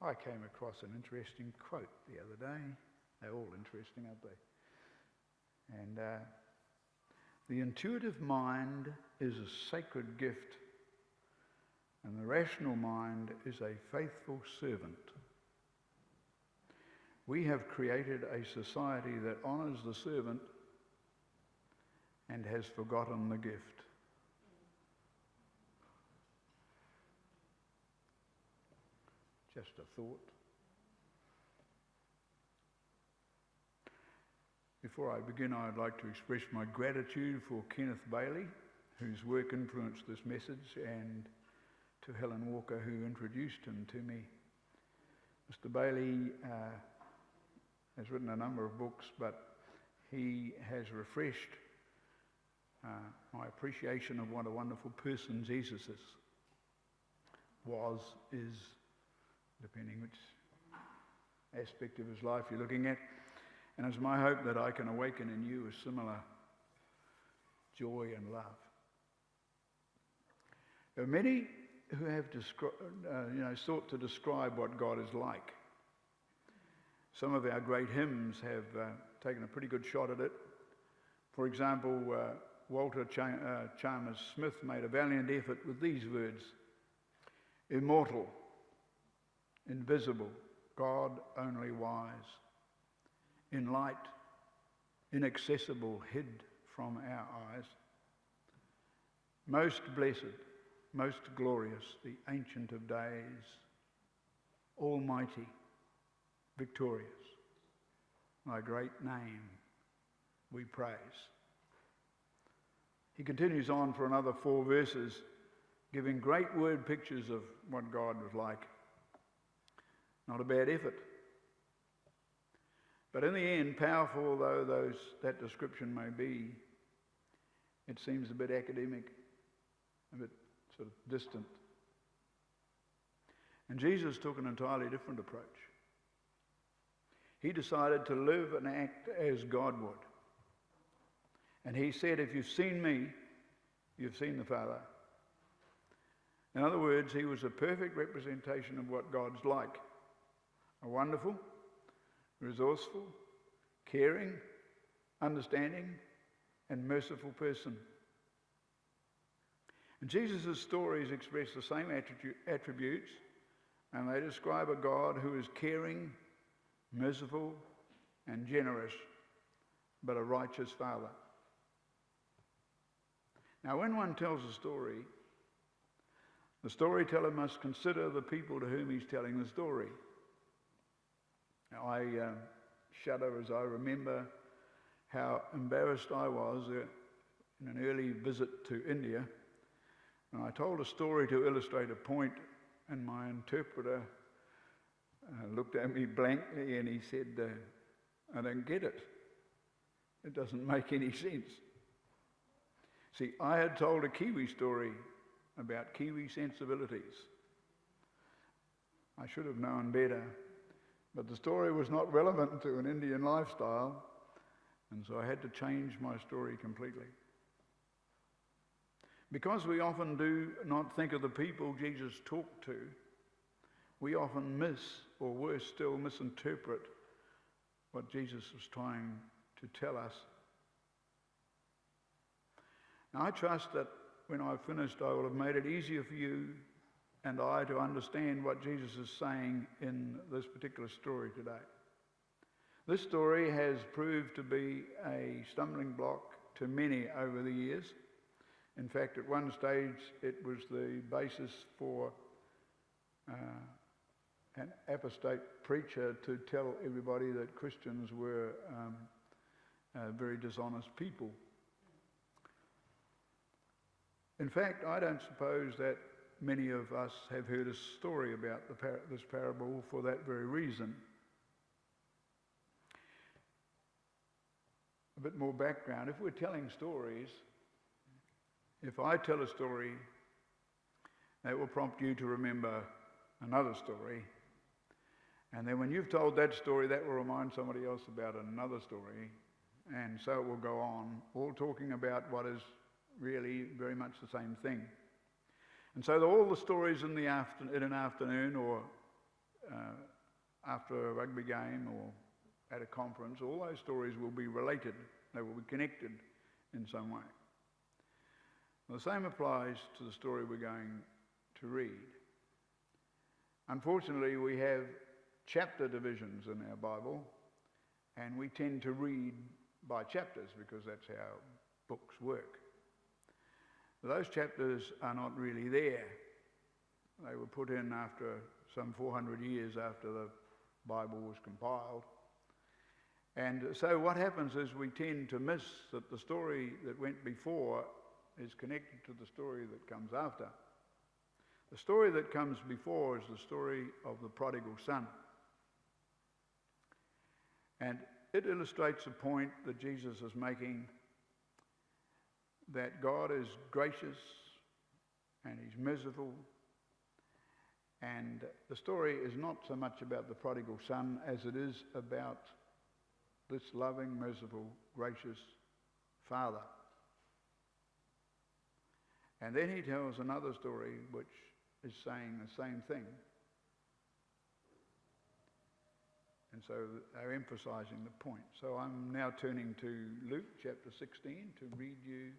I came across an interesting quote the other day. They're all interesting, aren't they? And the intuitive mind is a sacred gift, and the rational mind is a faithful servant. We have created a society that honours the servant and has forgotten the gift. Just a thought. Before I begin, I'd like to express my gratitude for Kenneth Bailey, whose work influenced this message, and to Helen Walker, who introduced him to me. Mr. Bailey has written a number of books, but he has refreshed my appreciation of what a wonderful person Jesus is, depending which aspect of his life you're looking at. And it's my hope that I can awaken in you a similar joy and love. There are many who have sought to describe what God is like. Some of our great hymns have taken a pretty good shot at it. For example, Walter Chalmers Smith made a valiant effort with these words: immortal, invisible, God only wise, in light, inaccessible, hid from our eyes, most blessed, most glorious, the Ancient of Days, almighty, victorious, thy great name we praise. He continues on for another 4 verses, giving great word pictures of what God was like. Not a bad effort. But in the end, powerful though that description may be, it seems a bit academic, a bit sort of distant. And Jesus took an entirely different approach. He decided to live and act as God would. And he said, if you've seen me, you've seen the Father. In other words, he was a perfect representation of what God's like. A wonderful, resourceful, caring, understanding, and merciful person. And Jesus' stories express the same attributes, and they describe a God who is caring, merciful, and generous, but a righteous Father. Now, when one tells a story, the storyteller must consider the people to whom he's telling the story. Now, I shudder as I remember how embarrassed I was in an early visit to India. And I told a story to illustrate a point, and my interpreter looked at me blankly and he said, I don't get it. It doesn't make any sense. See, I had told a Kiwi story about Kiwi sensibilities. I should have known better, but the story was not relevant to an Indian lifestyle, and so I had to change my story completely. Because we often do not think of the people Jesus talked to, we often miss, or worse still, misinterpret what Jesus was trying to tell us. Now, I trust that when I've finished, I will have made it easier for you and I to understand what Jesus is saying in this particular story today. This story has proved to be a stumbling block to many over the years. In fact, at one stage, it was the basis for an apostate preacher to tell everybody that Christians were very dishonest people. In fact, I don't suppose that many of us have heard a story about this parable for that very reason. A bit more background. If we're telling stories, if I tell a story, that will prompt you to remember another story. And then when you've told that story, that will remind somebody else about another story. And so it will go on, all talking about what is really very much the same thing. And so all the stories in an afternoon or after a rugby game or at a conference, all those stories will be related. They will be connected in some way. The same applies to the story we're going to read. Unfortunately, we have chapter divisions in our Bible, and we tend to read by chapters because that's how books work. Those chapters are not really there. They were put in after some 400 years after the Bible was compiled. And so what happens is we tend to miss that the story that went before is connected to the story that comes after. The story that comes before is the story of the prodigal son. And it illustrates a point that Jesus is making, that God is gracious and he's merciful. And the story is not so much about the prodigal son as it is about this loving, merciful, gracious Father. And then he tells another story which is saying the same thing. And so they're emphasizing the point. So I'm now turning to Luke chapter 16 to read you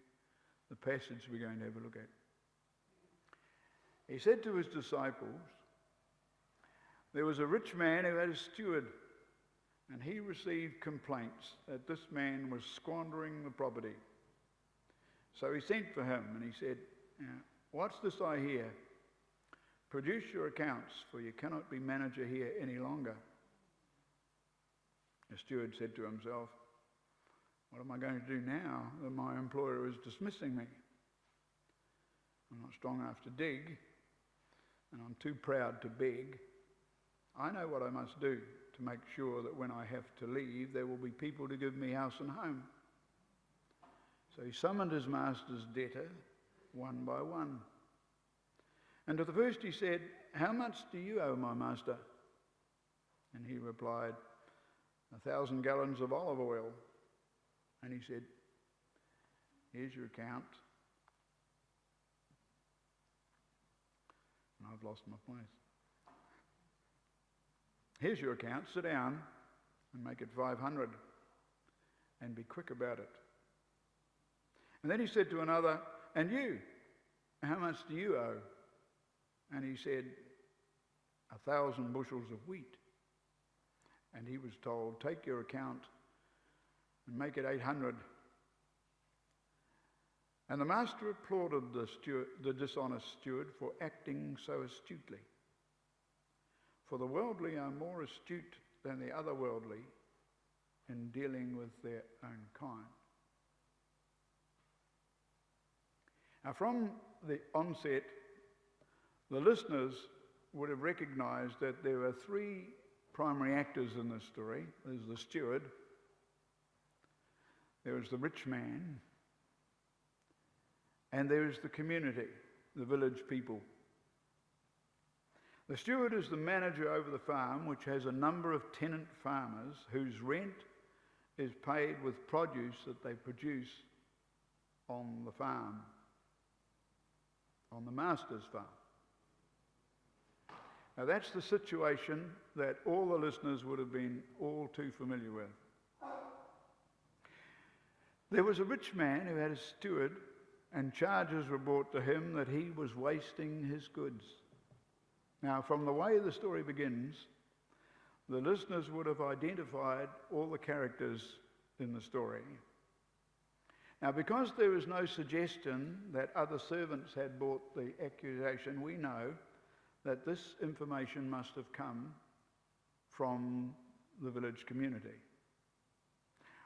the passage we're going to have a look at. He said to his disciples, "There was a rich man who had a steward, and he received complaints that this man was squandering the property. So he sent for him, and he said, 'What's this I hear? Produce your accounts, for you cannot be manager here any longer.' The steward said to himself, 'What am I going to do now that my employer is dismissing me? I'm not strong enough to dig, and I'm too proud to beg. I know what I must do to make sure that when I have to leave, there will be people to give me house and home.' So he summoned his master's debtor one by one. And to the first he said, 'How much do you owe my master?' And he replied, 1,000 gallons of olive oil. And he said, 'Here's your account.' And I've lost my place. 'Here's your account. Sit down and make it 500 and be quick about it.' And then he said to another, 'And you, how much do you owe?' And he said, 1,000 bushels of wheat. And he was told, 'Take your account and make it 800. And the master applauded the dishonest steward for acting so astutely. For the worldly are more astute than the otherworldly in dealing with their own kind.'" Now, from the onset, the listeners would have recognized that there are three primary actors in this story. There's the steward, there is the rich man, and there is the community, the village people. The steward is the manager over the farm, which has a number of tenant farmers whose rent is paid with produce that they produce on the farm, on the master's farm. Now that's the situation that all the listeners would have been all too familiar with. There was a rich man who had a steward, and charges were brought to him that he was wasting his goods. Now, from the way the story begins, the listeners would have identified all the characters in the story. Now, because there is no suggestion that other servants had brought the accusation, we know that this information must have come from the village community.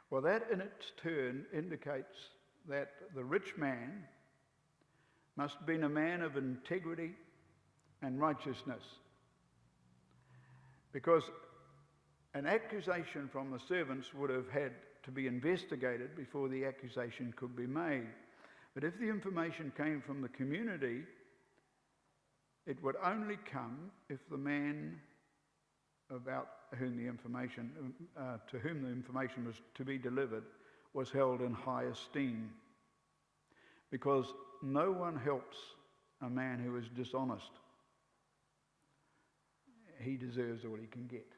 Well, that in its turn indicates that the rich man must have been a man of integrity and righteousness, because an accusation from the servants would have had to be investigated before the accusation could be made. But if the information came from the community, it would only come if the man about whom the information, to whom the information was to be delivered, was held in high esteem. Because no one helps a man who is dishonest. He deserves all he can get.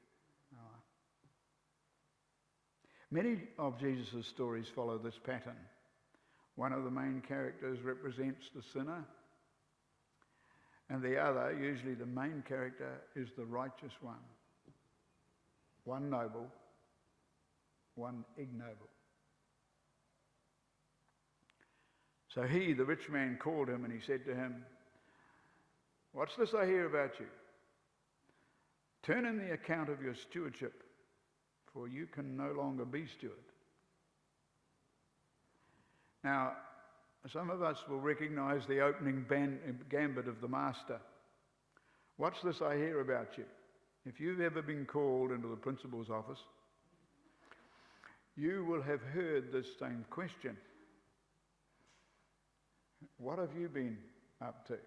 Many of Jesus' stories follow this pattern. One of the main characters represents the sinner, and the other, usually the main character, is the righteous one. One noble, one ignoble. So he, the rich man, called him and he said to him, "What's this I hear about you? Turn in the account of your stewardship, for you can no longer be steward." Now, some of us will recognize the opening gambit of the master. What's this I hear about you? If you've ever been called into the principal's office, you will have heard this same question. What have you been up to?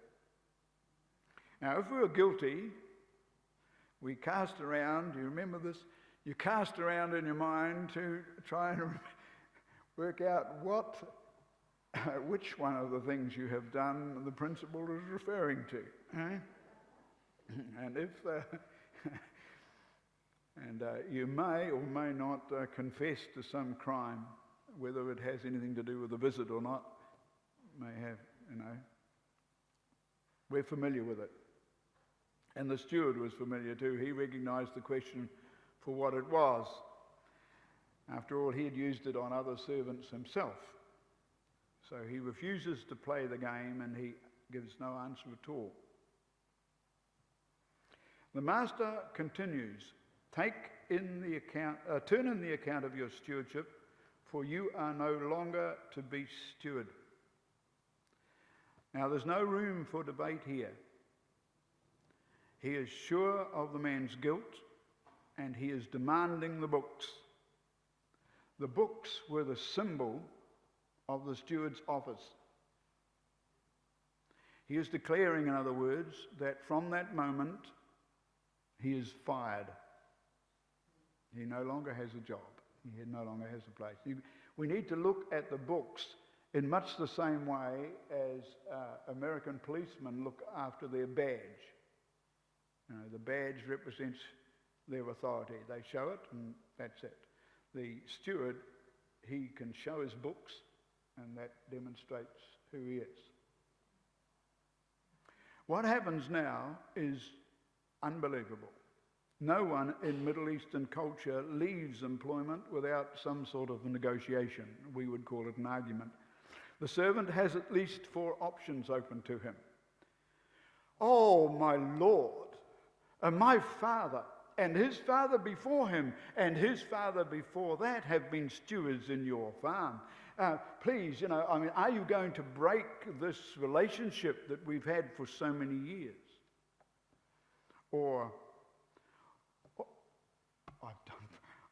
Now, if we're guilty, we cast around, do you remember this? You cast around in your mind to try and work out which one of the things you have done the principal is referring to. Eh? And if you may or may not confess to some crime, whether it has anything to do with the visit or not, may have, we're familiar with it. And the steward was familiar too. He recognized the question for what it was. After all, he had used it on other servants himself. So he refuses to play the game and he gives no answer at all. The master continues, turn in the account of your stewardship, for you are no longer to be steward. Now, there's no room for debate here. He is sure of the man's guilt, and he is demanding the books. The books were the symbol of the steward's office. He is declaring, in other words, that from that moment, he is fired. He no longer has a job. He no longer has a place. We need to look at the books in much the same way as American policemen look after their badge. The badge represents their authority. They show it and that's it. The steward, he can show his books and that demonstrates who he is. What happens now is unbelievable. No one in Middle Eastern culture leaves employment without some sort of a negotiation. We would call it an argument. The servant has at least 4 options open to him. "Oh, my Lord, and my father, and his father before him, and his father before that have been stewards in your farm. Please, are you going to break this relationship that we've had for so many years? Or,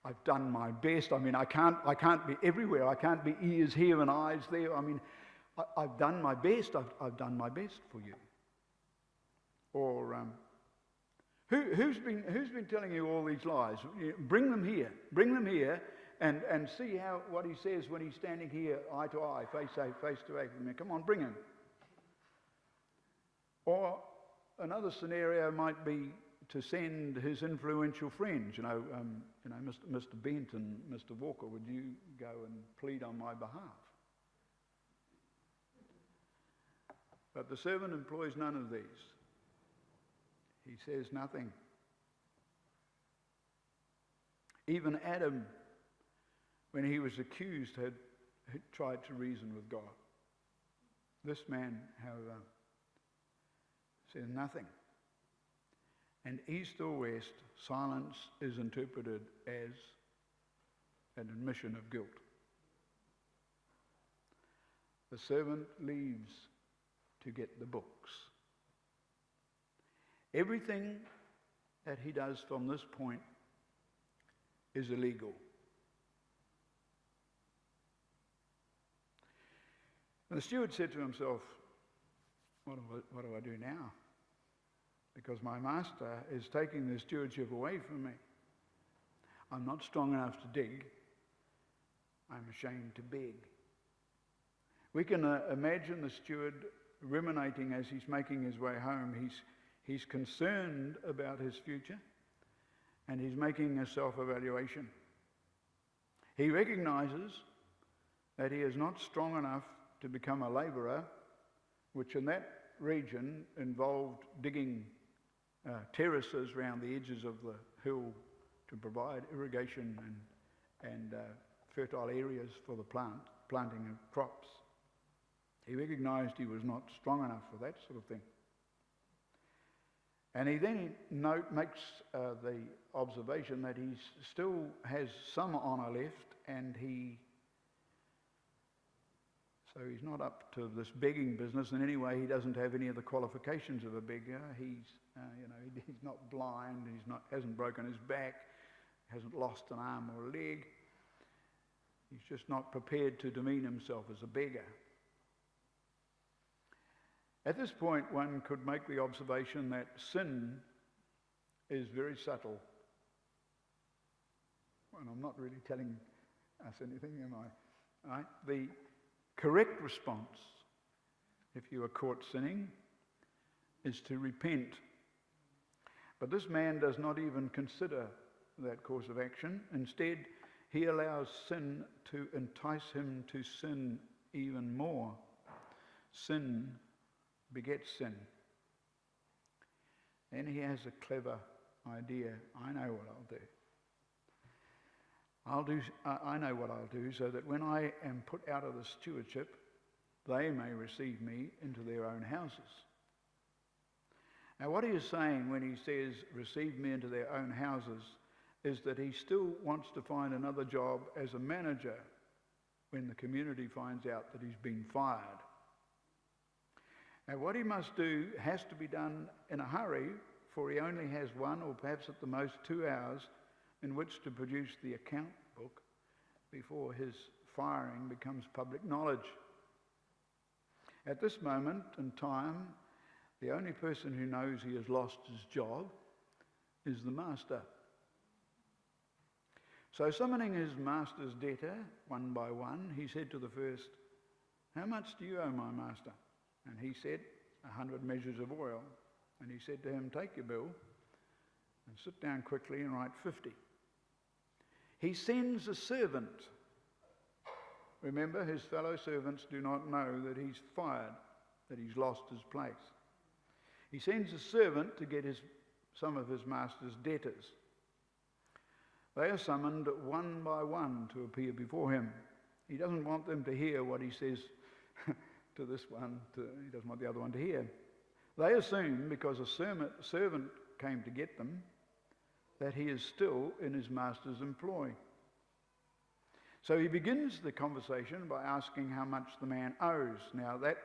I've done my best. I can't be everywhere. I can't be ears here and eyes there. I've done my best. I've done my best for you." Or, who's been telling you all these lies? Bring them here. Bring them here, and see what he says when he's standing here, eye to eye, face to face with me. Come on, bring him. Or another scenario might be to send his influential friends, Mr. Bent and Mr. Walker, would you go and plead on my behalf? But the servant employs none of these. He says nothing. Even Adam, when he was accused, had tried to reason with God. This man, however, says nothing. And east or west, silence is interpreted as an admission of guilt. The servant leaves to get the books. Everything that he does from this point is illegal. And the steward said to himself, what do I do now? Because my master is taking the stewardship away from me. I'm not strong enough to dig. I'm ashamed to beg. We can imagine the steward ruminating as he's making his way home. He's concerned about his future, and he's making a self-evaluation. He recognises that he is not strong enough to become a labourer, which in that region involved digging terraces around the edges of the hill to provide irrigation and fertile areas for the planting of crops. He recognised he was not strong enough for that sort of thing. And he then makes the observation that he still has some honour left, and so he's not up to this begging business in any way. He doesn't have any of the qualifications of a beggar. He's not blind. Hasn't broken his back. Hasn't lost an arm or a leg. He's just not prepared to demean himself as a beggar. At this point, one could make the observation that sin is very subtle. And I'm not really telling us anything, am I? Right? The correct response, if you are caught sinning, is to repent. But this man does not even consider that course of action. Instead, he allows sin to entice him to sin even more. Sin begets sin. And he has a clever idea. I know what I'll do. I know what I'll do so that when I am put out of the stewardship, they may receive me into their own houses. Now, what he is saying when he says, receive me into their own houses, is that he still wants to find another job as a manager when the community finds out that he's been fired. Now, what he must do has to be done in a hurry, for he only has 1 or perhaps at the most 2 hours in which to produce the account book before his firing becomes public knowledge. At this moment in time, the only person who knows he has lost his job is the master. So summoning his master's debtor one by one, he said to the first, "How much do you owe my master?" And he said, 100 measures of oil. And he said to him, "Take your bill and sit down quickly and write 50. He sends a servant. Remember, his fellow servants do not know that he's fired, that he's lost his place. He sends a servant to get some of his master's debtors. They are summoned one by one to appear before him. He doesn't want them to hear what he says to this one. He doesn't want the other one to hear. They assume, because a servant came to get them, that he is still in his master's employ. So he begins the conversation by asking how much the man owes. Now that,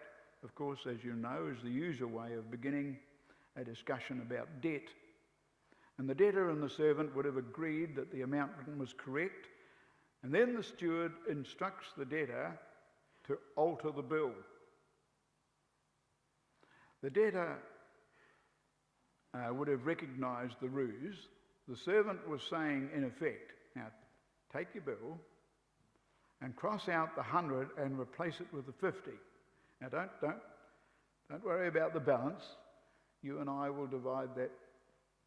of course, as you know, is the usual way of beginning a discussion about debt. And the debtor and the servant would have agreed that the amount written was correct. And then the steward instructs the debtor to alter the bill. The debtor would have recognised the ruse. The servant was saying, in effect, now take your bill and cross out the 100 and replace it with the 50. Now don't worry about the balance. You and I will divide that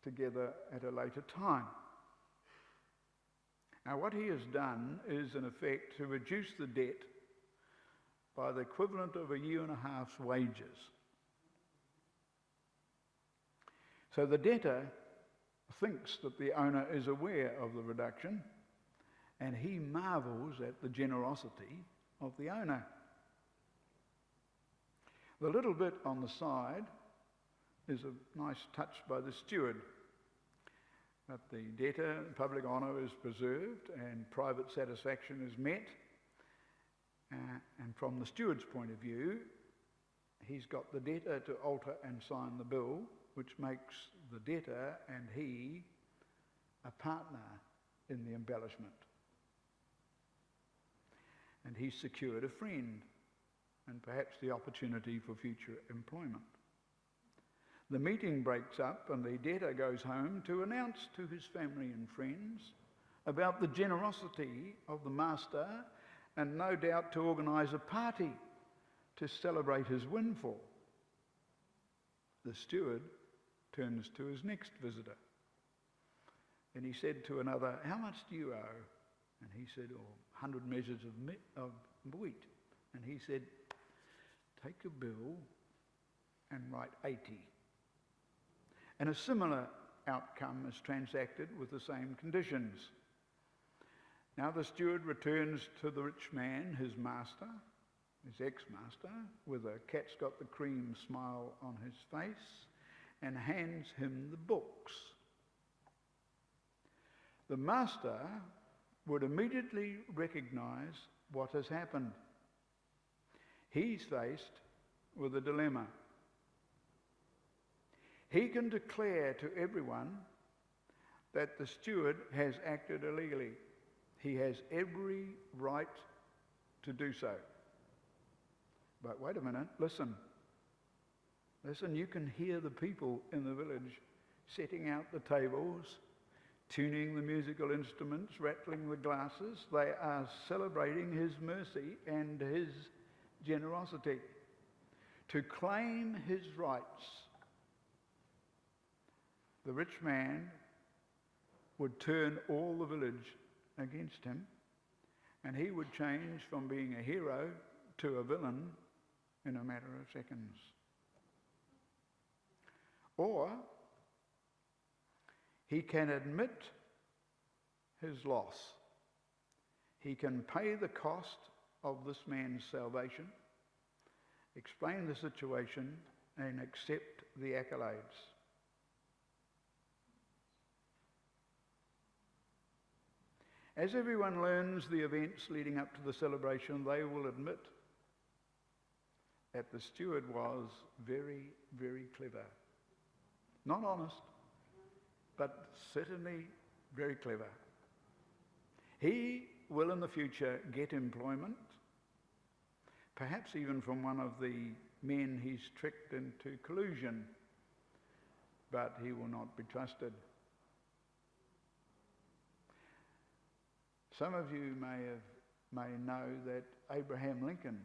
together at a later time. Now what he has done is, in effect, to reduce the debt by the equivalent of a year and a half's wages. So the debtor thinks that the owner is aware of the reduction, and he marvels at the generosity of the owner. The little bit on the side is a nice touch by the steward, that the debtor, public honour is preserved and private satisfaction is met. And from the steward's point of view, he's got the debtor to alter and sign the bill, which makes the debtor and he a partner in the embellishment. And he's secured a friend and perhaps the opportunity for future employment. The meeting breaks up and the debtor goes home to announce to his family and friends about the generosity of the master, and no doubt to organise a party to celebrate his windfall. The steward turns to his next visitor. And he said to another, "How much do you owe?" And he said, or 100 measures of wheat. And he said, take your bill and write 80. And a similar outcome is transacted with the same conditions. Now the steward returns to the rich man, his master, his ex-master, with a cat's got the cream smile on his face, and hands him the books. The master would immediately recognize what has happened. He's faced with a dilemma. He can declare to everyone that the steward has acted illegally. He has every right to do so. But wait a minute, listen. Listen, you can hear the people in the village setting out the tables, tuning the musical instruments, rattling the glasses. They are celebrating his mercy and his generosity. To claim his rights, the rich man would turn all the village against him, and he would change from being a hero to a villain in a matter of seconds. Or he can admit his loss. He can pay the cost of this man's salvation, explain the situation, and accept the accolades. As everyone learns the events leading up to the celebration, they will admit that the steward was very, very clever. Not honest, but certainly very clever. He will in the future get employment, perhaps even from one of the men he's tricked into collusion, but he will not be trusted. Some of you may know that Abraham Lincoln,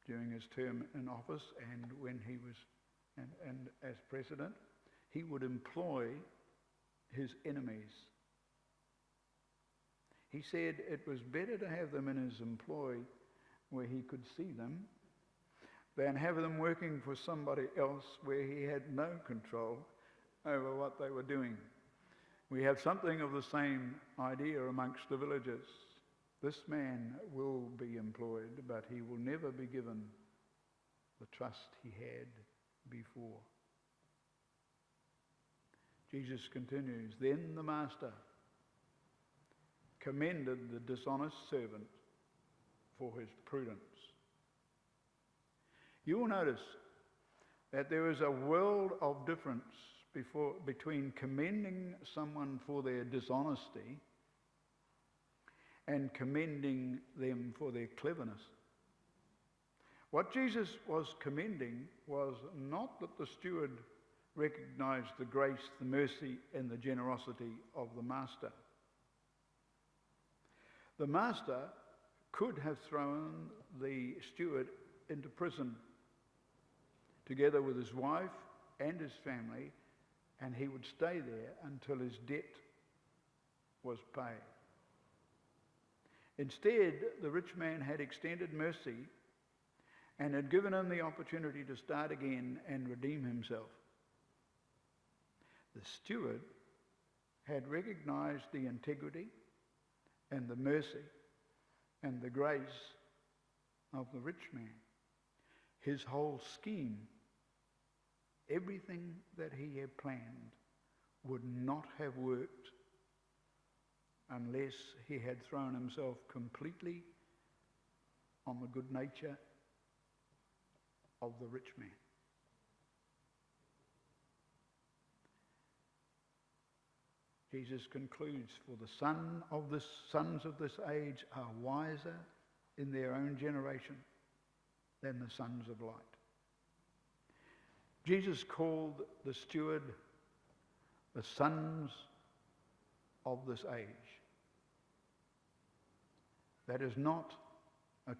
during his term in office and when he was and as president, he would employ his enemies. He said it was better to have them in his employ where he could see them than have them working for somebody else where he had no control over what they were doing. We have something of the same idea amongst the villagers. This man will be employed, but he will never be given the trust he had before. Jesus continues, then the master commended the dishonest servant for his prudence. You will notice that there is a world of difference between commending someone for their dishonesty and commending them for their cleverness. What Jesus was commending was not that the steward recognized the grace, the mercy, and the generosity of the master. The master could have thrown the steward into prison together with his wife and his family, and he would stay there until his debt was paid. Instead, the rich man had extended mercy and had given him the opportunity to start again and redeem himself. The steward had recognized the integrity and the mercy and the grace of the rich man. His whole scheme, everything that he had planned, would not have worked unless he had thrown himself completely on the good nature of the rich man. Jesus concludes, for the sons of this age are wiser in their own generation than the sons of light. Jesus called the steward the sons of this age. That is not a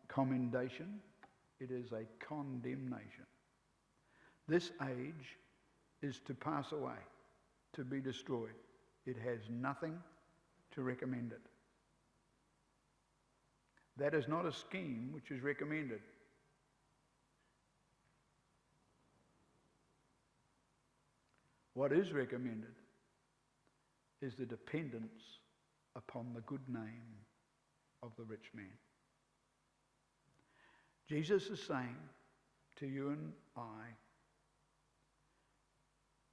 commendation, it is a condemnation. This age is to pass away, to be destroyed. It has nothing to recommend it. That is not a scheme which is recommended. What is recommended is the dependence upon the good name of the rich man. Jesus is saying to you and I,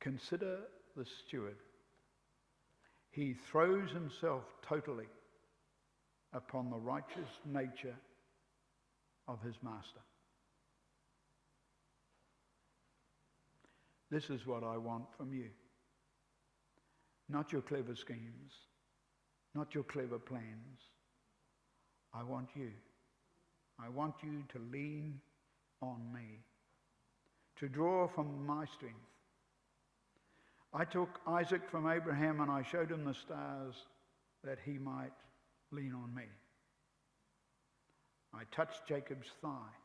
consider the steward. He throws himself totally upon the righteous nature of his master. This is what I want from you. Not your clever schemes, not your clever plans. I want you. I want you to lean on me, to draw from my strength. I took Isaac from Abraham and I showed him the stars that he might lean on me. I touched Jacob's thigh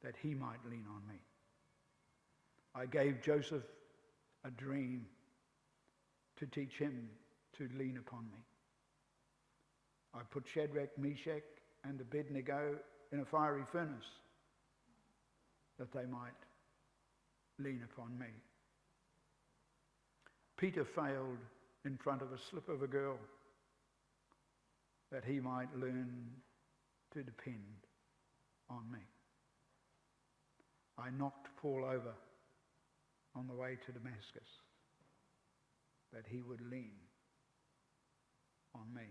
that he might lean on me. I gave Joseph a dream to teach him to lean upon me. I put Shadrach, Meshach, and Abednego in a fiery furnace that they might lean upon me. Peter failed in front of a slip of a girl that he might learn to depend on me. I knocked Paul over on the way to Damascus that he would lean on me.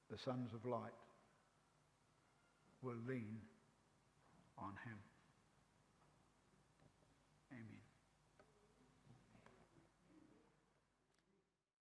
The sons of light will lean on him.